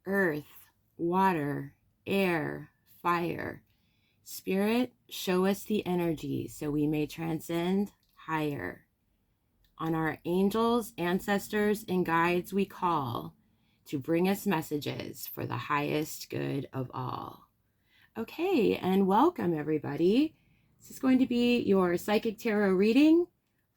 earth, water, air, fire. Spirit, show us the energy so we may transcend higher. On our angels, ancestors, and guides we call to bring us messages for the highest good of all. Okay, and welcome everybody. This is going to be your psychic tarot reading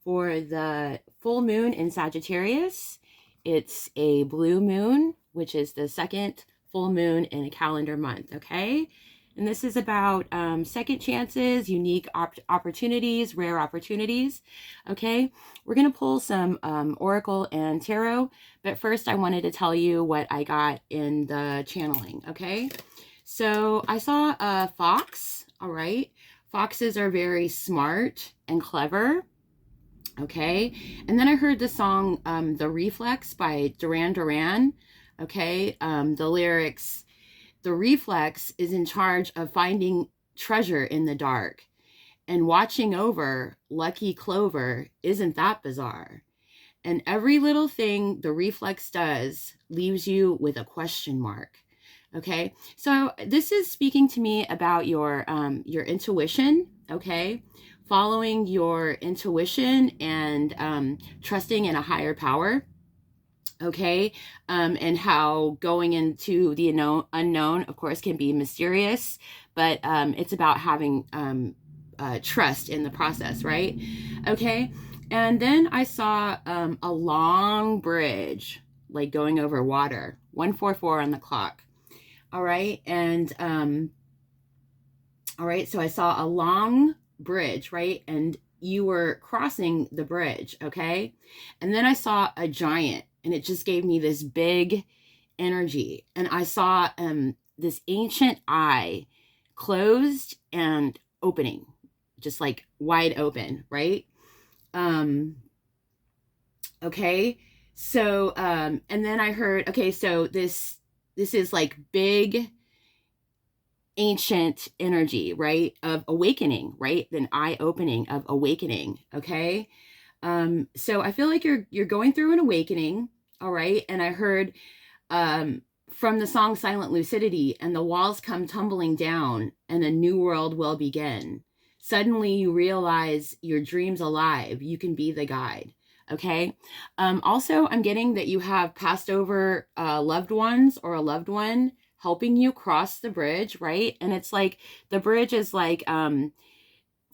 for the full moon in Sagittarius. It's a blue moon, which is the second full moon in a calendar month, okay? And this is about second chances, unique opportunities, rare opportunities, okay? We're going to pull some oracle and tarot, but first I wanted to tell you what I got in the channeling, okay? So I saw a fox, all right? Foxes are very smart and clever, okay? And then I heard the song, The Reflex by Duran, okay? The lyrics, the reflex is in charge of finding treasure in the dark and watching over lucky clover. Isn't that bizarre? And every little thing the reflex does leaves you with a question mark. Okay, so this is speaking to me about your intuition, okay? Following your intuition and trusting in a higher power, okay? And how going into the unknown, of course, can be mysterious, but it's about having trust in the process, right? Okay, and then I saw a long bridge, like going over water, 144 on the clock. All right. And, all right. So I saw a long bridge, right? And you were crossing the bridge. Okay. And then I saw a giant and it just gave me this big energy. And I saw, this ancient eye closed and opening, just like wide open. Right. Okay. So, and then I heard, okay, so this is like big ancient energy, right? Of awakening, right? An eye opening of awakening. Okay. So I feel like you're going through an awakening. All right. And I heard, from the song Silent Lucidity, and the walls come tumbling down and a new world will begin. Suddenly you realize your dream's alive. You can be the guide. Okay. Also, I'm getting that you have passed over loved ones or a loved one helping you cross the bridge, right? And it's like the bridge is like from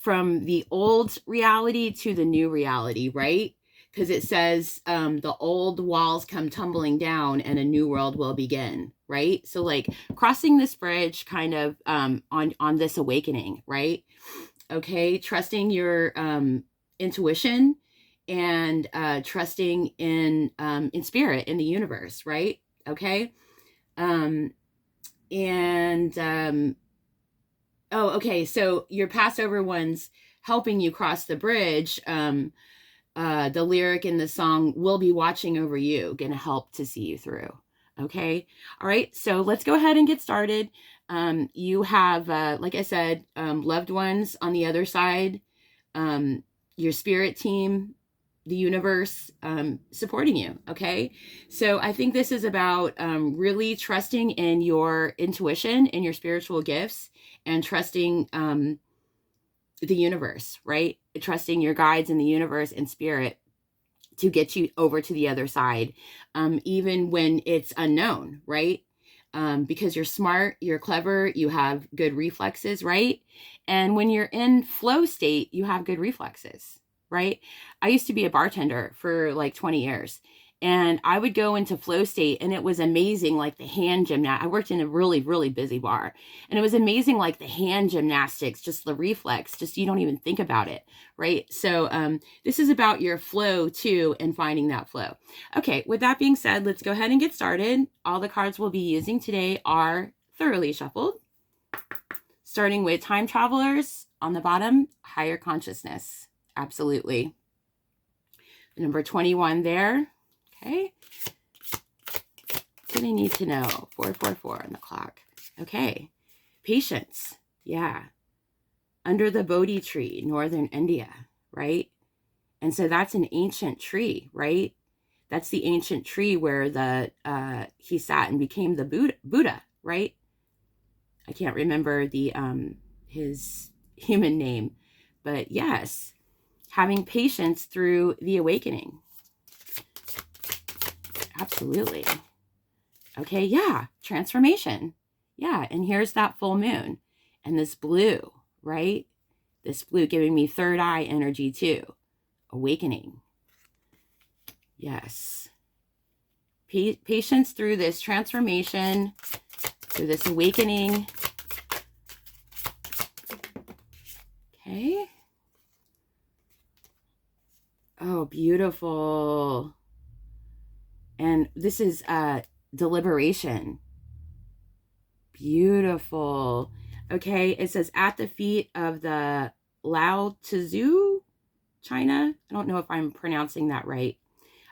the old reality to the new reality, right? Because it says the old walls come tumbling down and a new world will begin, right? So like crossing this bridge kind of on this awakening, right? Okay, trusting your intuition and trusting in spirit, in the universe, right? Okay. Oh, okay. So your Passover ones helping you cross the bridge. The lyric in the song, "Will be watching over you," gonna help to see you through. Okay. All right. So let's go ahead and get started. You have, like I said, loved ones on the other side, your spirit team, the universe supporting you. Okay. So I think this is about really trusting in your intuition and your spiritual gifts and trusting the universe, right? Trusting your guides in the universe and spirit to get you over to the other side, even when it's unknown, right? Because you're smart, you're clever, you have good reflexes, right? And when you're in flow state, you have good reflexes, right? I used to be a bartender for like 20 years. And I would go into flow state and it was amazing, like the hand gymnastics. I worked in a really, really busy bar. And it was amazing, like the hand gymnastics, just the reflex, just you don't even think about it, right? So this is about your flow too and finding that flow. Okay, with that being said, let's go ahead and get started. All the cards we'll be using today are thoroughly shuffled. Starting with time travelers on the bottom, higher consciousness. Absolutely. The number 21 there. Okay. What do I need to know? 444 on the clock. Okay. Patience. Yeah. Under the Bodhi tree, northern India, right? And so that's an ancient tree, right? That's the ancient tree where he sat and became the Buddha, right? I can't remember his human name, but yes, having patience through the awakening. Absolutely. Okay, yeah, transformation. Yeah, and here's that full moon. And this blue, right? This blue giving me third eye energy too. Awakening. Yes. Patience through this transformation, through this awakening. Okay. Oh, beautiful. And this is deliberation. Beautiful. Okay, it says at the feet of the Lao Tzu, China. I don't know if I'm pronouncing that right.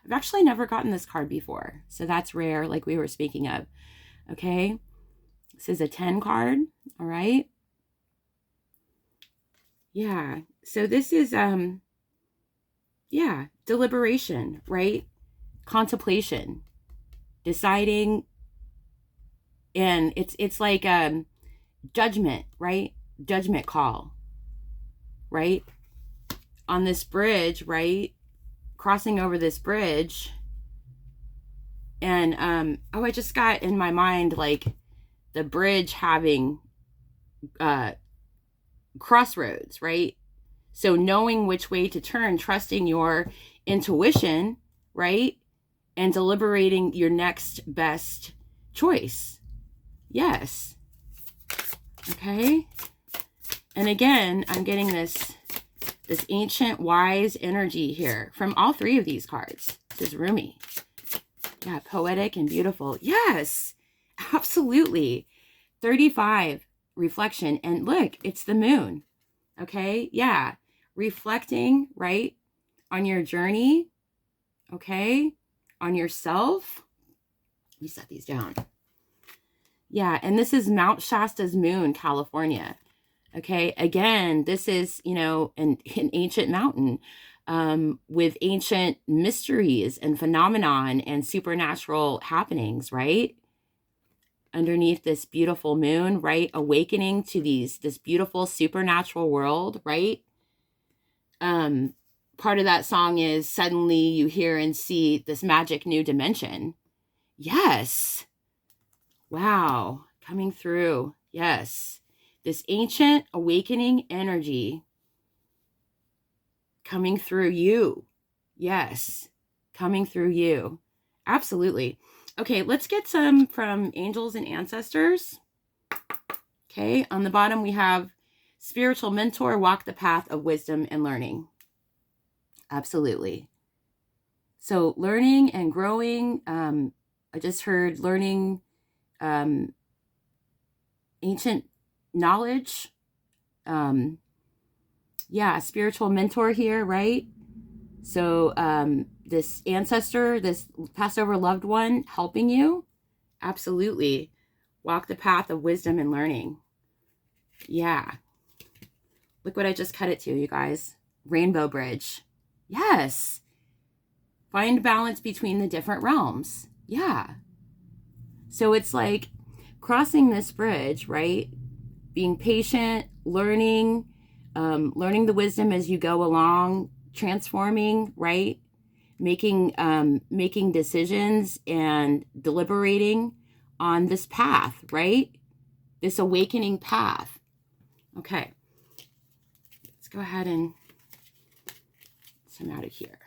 I've actually never gotten this card before, so that's rare, like we were speaking of. Okay, this is a 10 card. All right. Yeah, so this is yeah, deliberation, right? Contemplation, deciding, and it's like judgment, right? Judgment call, right? On this bridge, right? Crossing over this bridge. And oh, I just got in my mind like the bridge having crossroads, right? So knowing which way to turn, trusting your intuition, right? And deliberating your next best choice. Yes. Okay. And again, I'm getting this ancient wise energy here from all three of these cards. This is Rumi. Yeah, poetic and beautiful. Yes, absolutely. 35, reflection. And look, it's the moon. Okay, yeah. Reflecting, right, on your journey. Okay, on yourself. Let me set these down. Yeah, and this is Mount Shasta's moon, California. Okay, again, this is, you know, an ancient mountain with ancient mysteries and phenomenon and supernatural happenings, right? Underneath this beautiful moon, right? Awakening to this beautiful supernatural world, right? Part of that song is suddenly you hear and see this magic new dimension. Yes. Wow. Coming through. Yes. This ancient awakening energy coming through you. Yes. Coming through you. Absolutely. Okay, let's get some from angels and ancestors. Okay, on the bottom we have spiritual mentor, walk the path of wisdom and learning. Absolutely. So learning and growing. I just heard learning ancient knowledge. Yeah, spiritual mentor here, right? So this ancestor, this passed over loved one helping you. Absolutely. Walk the path of wisdom and learning. Yeah. Look what I just cut it to, you guys. Rainbow bridge. Yes. Find balance between the different realms. Yeah. So it's like crossing this bridge, right? Being patient, learning the wisdom as you go along, transforming, right? Making decisions and deliberating on this path, right? This awakening path. Okay. Let's go ahead and get some out of here.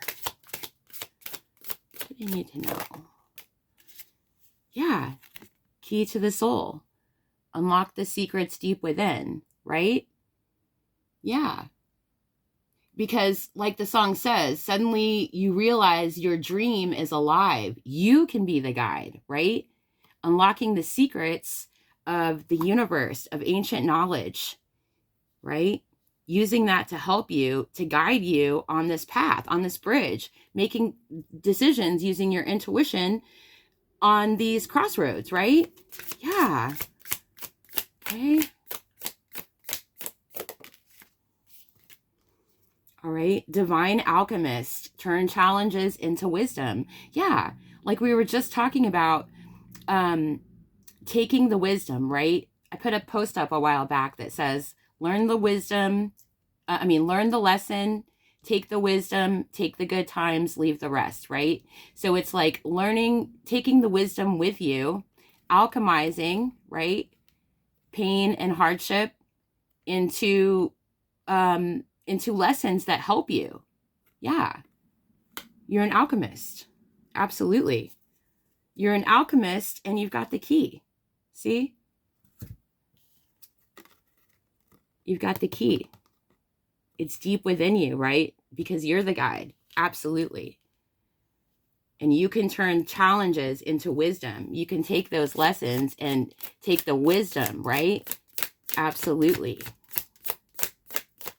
What do you need to know? Yeah. Key to the soul. Unlock the secrets deep within, right? Yeah. Because like the song says, suddenly you realize your dream is alive. You can be the guide, right? Unlocking the secrets of the universe, of ancient knowledge, right? Using that to help you, to guide you on this path, on this bridge, making decisions using your intuition on these crossroads, right? Yeah. Okay. All right. Divine alchemist, turn challenges into wisdom. Yeah. Like we were just talking about, taking the wisdom, right? I put a post up a while back that says, learn the wisdom. Learn the lesson, take the wisdom, take the good times, leave the rest, right? So it's like learning, taking the wisdom with you, alchemizing, right? Pain and hardship into lessons that help you. Yeah. You're an alchemist. Absolutely. You're an alchemist and you've got the key. See? You've got the key. It's deep within you, right? Because you're the guide. Absolutely. And you can turn challenges into wisdom. You can take those lessons and take the wisdom, right? Absolutely.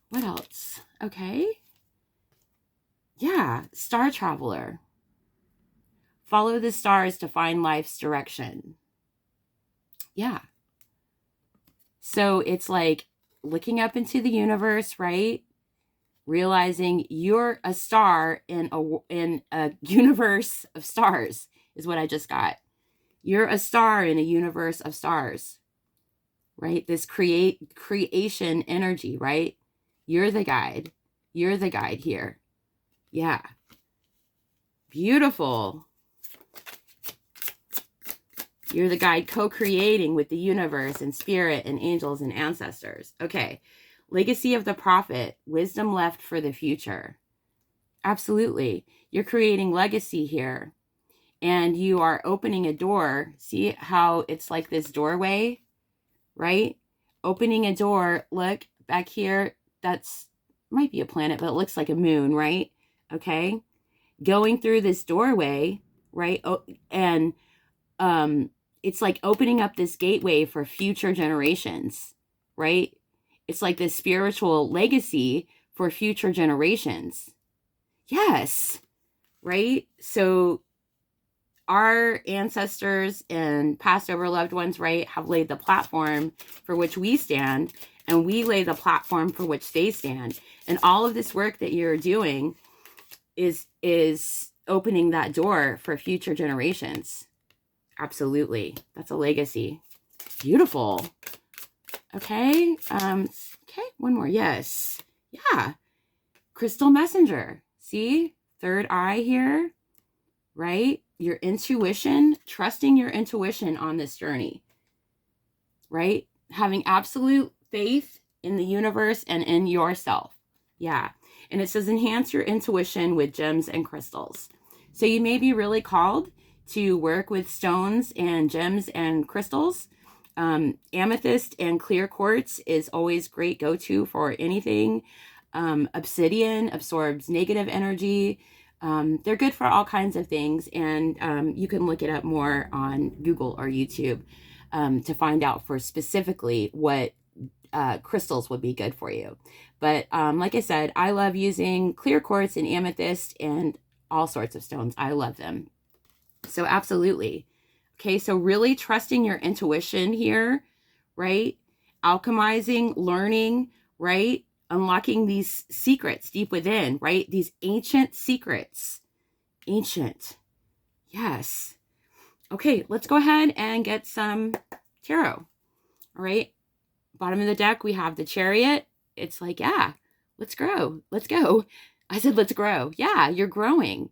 What else? Okay. Yeah. Star traveler. Follow the stars to find life's direction. Yeah. So it's like looking up into the universe, right? Realizing you're a star in a universe of stars is what I just got. You're a star in a universe of stars, right? This creation energy, right? You're the guide. You're the guide here. Yeah. Beautiful. You're the guide co-creating with the universe and spirit and angels and ancestors. Okay. Legacy of the prophet, wisdom left for the future. Absolutely. You're creating legacy here. And you are opening a door. See how it's like this doorway, right? Opening a door. Look back here. That's might be a planet, but it looks like a moon, right? Okay. Going through this doorway, right? Oh, and it's like opening up this gateway for future generations, right? It's like this spiritual legacy for future generations. Yes, right? So our ancestors and past over loved ones, right, have laid the platform for which we stand, and we lay the platform for which they stand. And all of this work that you're doing is opening that door for future generations. Absolutely. That's a legacy. Beautiful. Okay. Okay. One more. Yes. Yeah. Crystal messenger. See? Third eye here, right? Your intuition, trusting your intuition on this journey, right? Having absolute faith in the universe and in yourself. Yeah. And it says enhance your intuition with gems and crystals. So you may be really called to work with stones and gems and crystals. Amethyst and clear quartz is always great go-to for anything. Obsidian absorbs negative energy. They're good for all kinds of things. And you can look it up more on Google or YouTube to find out for specifically what crystals would be good for you. But like I said, I love using clear quartz and amethyst and all sorts of stones. I love them. So absolutely. Okay, so really trusting your intuition here, right? Alchemizing, learning, right? Unlocking these secrets deep within, right? These ancient secrets. Ancient. Yes. Okay, let's go ahead and get some tarot. All right. Bottom of the deck, we have the Chariot. It's like, yeah, let's grow. Let's go. I said, let's grow. Yeah, you're growing.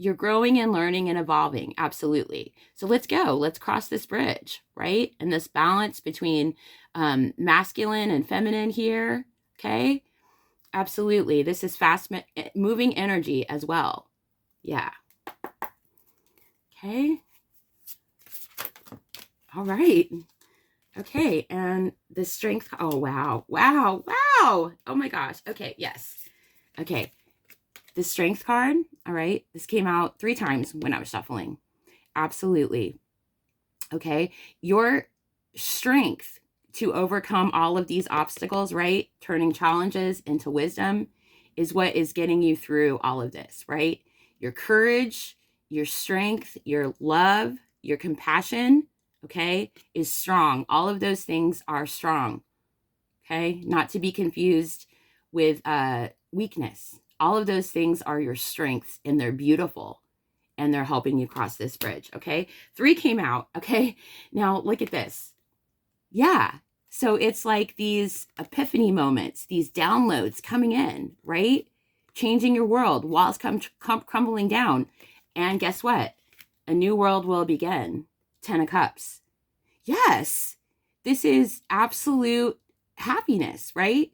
You're growing and learning and evolving. Absolutely. So let's go. Let's cross this bridge, right? And this balance between masculine and feminine here. Okay. Absolutely. This is fast moving energy as well. Yeah. Okay. All right. Okay. And the strength. Oh, wow. Wow. Wow. Oh my gosh. Okay. Yes. Okay. The strength card. All right. This came out 3 times when I was shuffling. Absolutely. Okay. Your strength to overcome all of these obstacles, right? Turning challenges into wisdom is what is getting you through all of this, right? Your courage, your strength, your love, your compassion, okay, is strong. All of those things are strong, okay? Not to be confused with weakness. All of those things are your strengths, and they're beautiful, and they're helping you cross this bridge. Okay. 3 came out. Okay. Now look at this. Yeah. So it's like these epiphany moments, these downloads coming in, right? Changing your world, walls crumbling down. And guess what? A new world will begin. 10 of Cups. Yes. This is absolute happiness, right?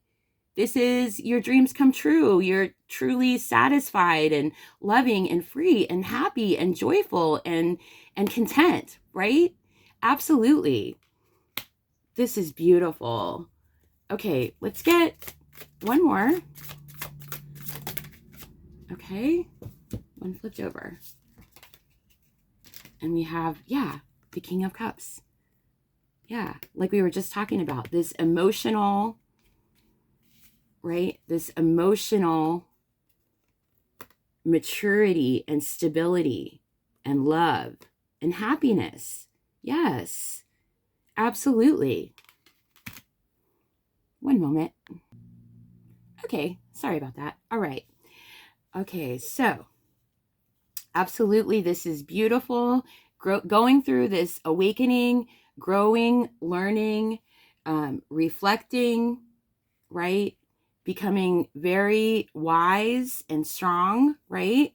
This is your dreams come true. You're truly satisfied and loving and free and happy and joyful and content, right? Absolutely. This is beautiful. Okay, let's get one more. Okay, one flipped over. And we have, yeah, the King of Cups. Yeah, like we were just talking about, this emotional, right? This emotional maturity and stability and love and happiness. Yes, absolutely. One moment. Okay, sorry about that. All right. Okay, so absolutely, this is beautiful. Going through this awakening, growing, learning, reflecting, right? Becoming very wise and strong, right?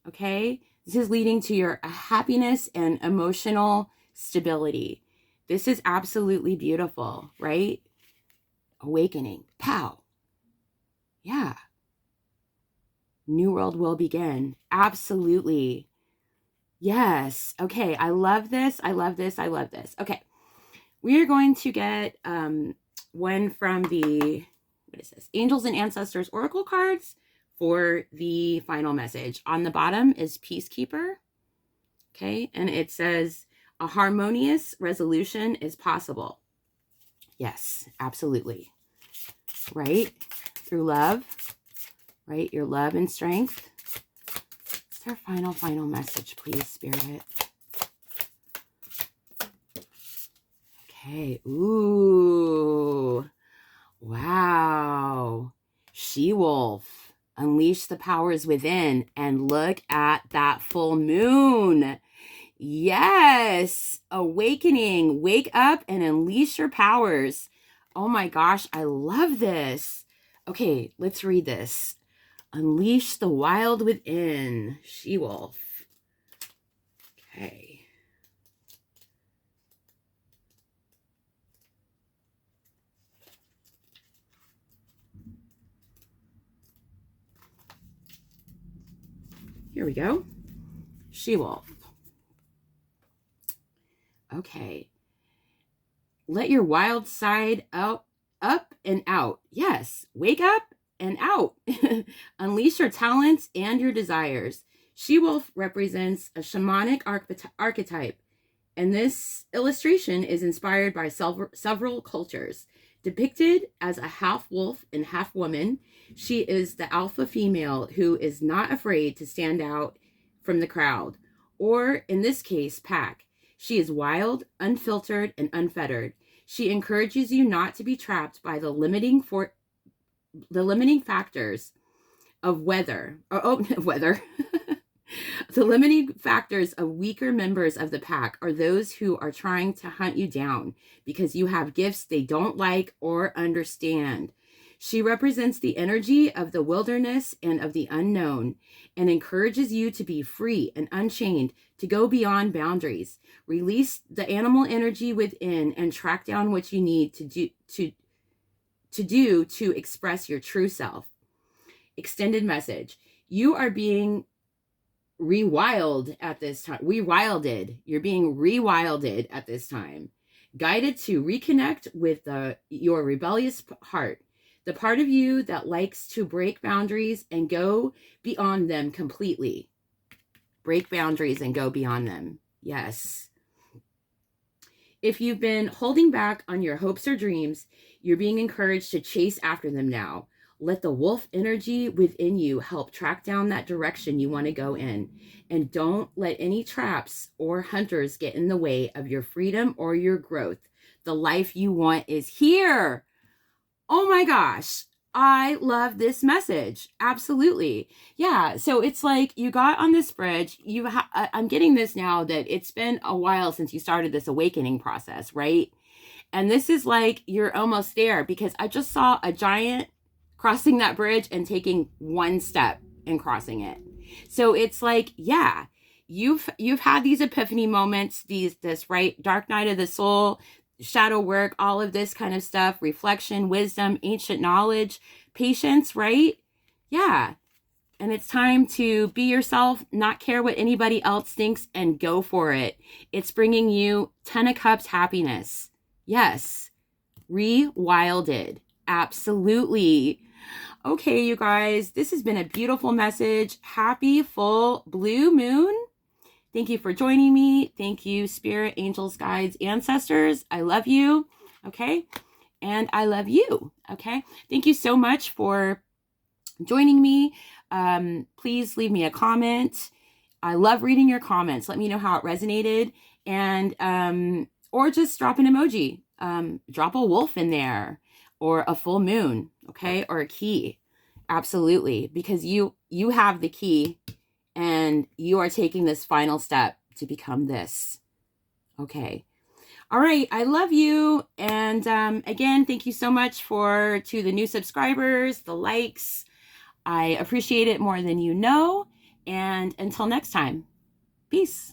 Okay. This is leading to your happiness and emotional stability. This is absolutely beautiful, right? Awakening. Pow. Yeah. New world will begin. Absolutely. Yes. Okay. I love this. I love this. I love this. Okay. We are going to get one from the, what is this? Angels and Ancestors Oracle cards for the final message. On the bottom is Peacekeeper. Okay. And it says, a harmonious resolution is possible. Yes, absolutely. Right? Through love, right? Your love and strength. What's our final message, please, Spirit? Okay. Ooh. Wow. She-Wolf. Unleash the powers within and look at that full moon. Yes. Awakening. Wake up and unleash your powers. Oh my gosh, I love this. Okay, let's read this. Unleash the wild within. She-Wolf. Okay. Here we go. She-Wolf. Okay. Let your wild side out, up and out. Yes. Wake up and out. Unleash your talents and your desires. She-Wolf represents a shamanic archetype, and this illustration is inspired by several cultures. Depicted as a half wolf and half woman, she is the alpha female who is not afraid to stand out from the crowd, or in this case, pack. She is wild, unfiltered, and unfettered. She encourages you not to be trapped by the limiting factors of weather. The limiting factors of weaker members of the pack are those who are trying to hunt you down because you have gifts they don't like or understand. She represents the energy of the wilderness and of the unknown and encourages you to be free and unchained, to go beyond boundaries. Release the animal energy within and track down what you need to do to express your true self. Extended message. You are being rewild at this time. You're being rewilded at this time. Guided to reconnect with your rebellious heart. The part of you that likes to break boundaries and go beyond them completely. Break boundaries and go beyond them. Yes. If you've been holding back on your hopes or dreams, you're being encouraged to chase after them now. Let the wolf energy within you help track down that direction you want to go in. And don't let any traps or hunters get in the way of your freedom or your growth. The life you want is here. Oh my gosh. I love this message. Absolutely. Yeah. So it's like you got on this bridge. I'm getting this now that it's been a while since you started this awakening process, right? And this is like you're almost there because I just saw a giant crossing that bridge and taking one step and crossing it. So it's like, yeah, you've had these epiphany moments, this right dark night of the soul, shadow work, all of this kind of stuff, reflection, wisdom, ancient knowledge, patience, right? Yeah. And it's time to be yourself, not care what anybody else thinks, and go for it. It's bringing you 10 of Cups happiness. Yes. Rewilded. Absolutely. Okay, you guys, this has been a beautiful message. Happy full blue moon. Thank you for joining me. Thank you, spirit, angels, guides, ancestors. I love you. Okay. And I love you. Okay. Thank you so much for joining me. Please leave me a comment. I love reading your comments. Let me know how it resonated. And, or just drop an emoji. Drop a wolf in there or a full moon. Okay. Or a key. Absolutely. Because you have the key and you are taking this final step to become this. Okay. All right. I love you. And again, thank you so much to the new subscribers, the likes. I appreciate it more than you know. And until next time, peace.